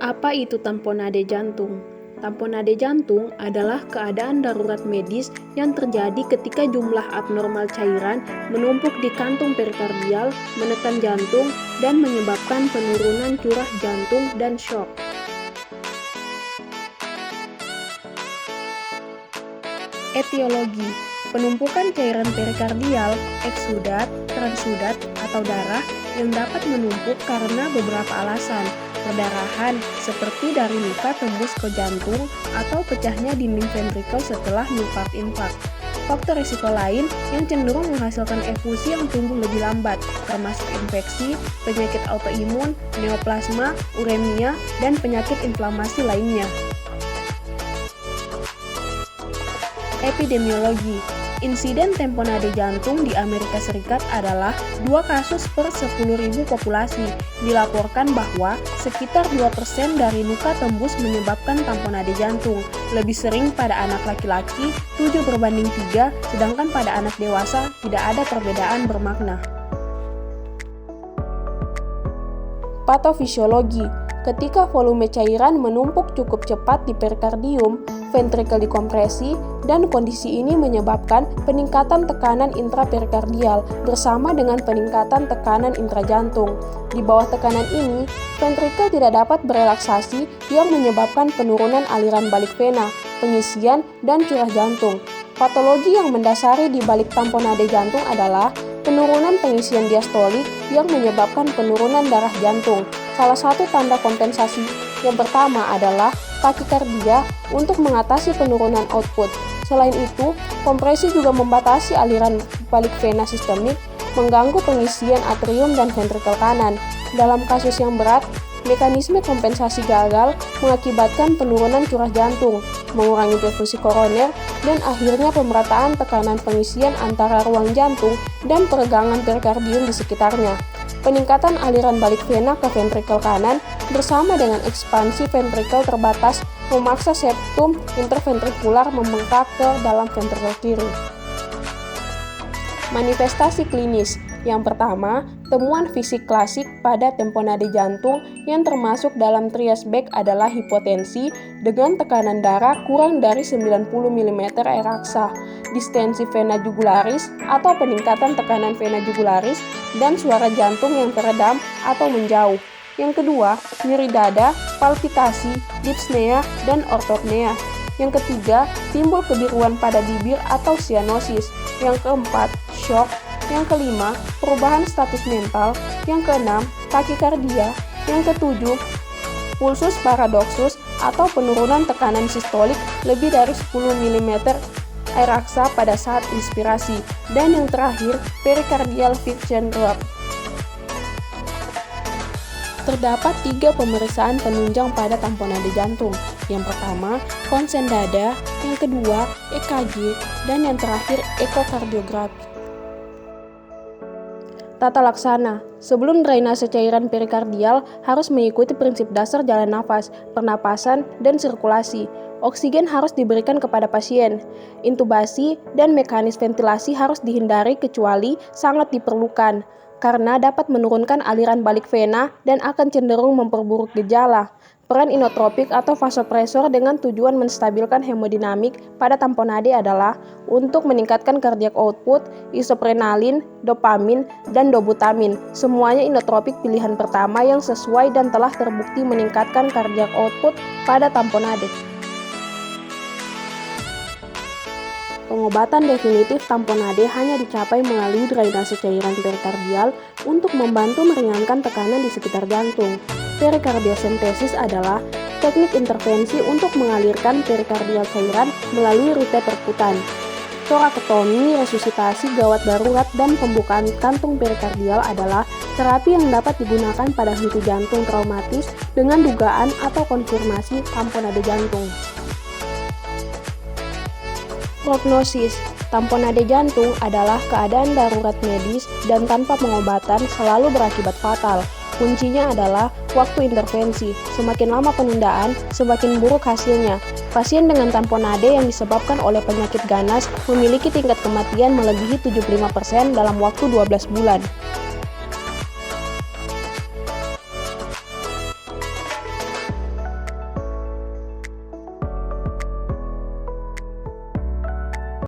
Apa itu tamponade jantung? Tamponade jantung adalah keadaan darurat medis yang terjadi ketika jumlah abnormal cairan menumpuk di kantung perikardial, menekan jantung, dan menyebabkan penurunan curah jantung dan shock. Etiologi: penumpukan cairan perikardial, eksudat, transudat, atau darah yang dapat menumpuk karena beberapa alasan. Perdarahan, seperti dari luka tembus ke jantung atau pecahnya dinding ventrikel setelah myokarditis infark. Faktor risiko lain yang cenderung menghasilkan efusi yang tumbuh lebih lambat, termasuk infeksi, penyakit autoimun, neoplasma, uremia, dan penyakit inflamasi lainnya. Epidemiologi: insiden tamponade jantung di Amerika Serikat adalah 2 kasus per 10.000 populasi. Dilaporkan bahwa sekitar 2% dari luka tembus menyebabkan tamponade jantung. Lebih sering pada anak laki-laki 7:3, sedangkan pada anak dewasa tidak ada perbedaan bermakna. Patofisiologi: ketika volume cairan menumpuk cukup cepat di perikardium, ventrikel dikompresi, dan kondisi ini menyebabkan peningkatan tekanan intraperikardial bersama dengan peningkatan tekanan intrajantung. Di bawah tekanan ini, ventrikel tidak dapat berelaksasi yang menyebabkan penurunan aliran balik vena, pengisian, dan curah jantung. Patologi yang mendasari di balik tamponade jantung adalah penurunan pengisian diastolik yang menyebabkan penurunan darah jantung. Salah satu tanda kompensasi yang pertama adalah takikardia untuk mengatasi penurunan output. Selain itu, kompresi juga membatasi aliran balik vena sistemik, mengganggu pengisian atrium dan ventrikel kanan. Dalam kasus yang berat, mekanisme kompensasi gagal mengakibatkan penurunan curah jantung, mengurangi perfusi koroner, dan akhirnya pemerataan tekanan pengisian antara ruang jantung dan peregangan perikardium di sekitarnya. Peningkatan aliran balik vena ke ventrikel kanan bersama dengan ekspansi ventrikel terbatas memaksa septum interventrikular membengkak ke dalam ventrikel kiri. Manifestasi klinis. Yang pertama, temuan fisik klasik pada tamponade jantung yang termasuk dalam trias Beck adalah hipotensi dengan tekanan darah kurang dari 90 mm air aksa, distensi vena jugularis atau peningkatan tekanan vena jugularis, dan suara jantung yang teredam atau menjauh. Yang kedua, nyeri dada, palpitasi, dyspnea, dan ortopnea. Yang ketiga, timbul kebiruan pada bibir atau cyanosis. Yang keempat, shock. Yang kelima, perubahan status mental. Yang keenam, takikardia. Yang ketujuh, pulsus paradoxus atau penurunan tekanan sistolik lebih dari 10 mm air aksa pada saat inspirasi. Dan yang terakhir, pericardial fiction drop. Terdapat 3 pemeriksaan penunjang pada tamponade jantung. Yang pertama, konsen dada, yang kedua, EKG, dan yang terakhir, ekokardiografi. Tata laksana. Sebelum drainase cairan perikardial harus mengikuti prinsip dasar jalan nafas, pernapasan, dan sirkulasi. Oksigen harus diberikan kepada pasien. Intubasi dan mekanis ventilasi harus dihindari kecuali sangat diperlukan, karena dapat menurunkan aliran balik vena dan akan cenderung memperburuk gejala. Peran inotropik atau vasopresor dengan tujuan menstabilkan hemodinamik pada tamponade adalah untuk meningkatkan cardiac output, isoprenalin, dopamin, dan dobutamin. Semuanya inotropik pilihan pertama yang sesuai dan telah terbukti meningkatkan cardiac output pada tamponade. Pengobatan definitif tamponade hanya dicapai melalui drainase cairan perikardial untuk membantu meringankan tekanan di sekitar jantung. Perikardiosentesis adalah teknik intervensi untuk mengalirkan perikardial cairan melalui rute perkutan. Torakektomi, resusitasi gawat darurat, dan pembukaan kantung perikardial adalah terapi yang dapat digunakan pada henti jantung traumatis dengan dugaan atau konfirmasi tamponade jantung. Prognosis. Tamponade jantung adalah keadaan darurat medis dan tanpa pengobatan selalu berakibat fatal. Kuncinya adalah waktu intervensi. Semakin lama penundaan, semakin buruk hasilnya. Pasien dengan tamponade yang disebabkan oleh penyakit ganas memiliki tingkat kematian melebihi 75% dalam waktu 12 bulan.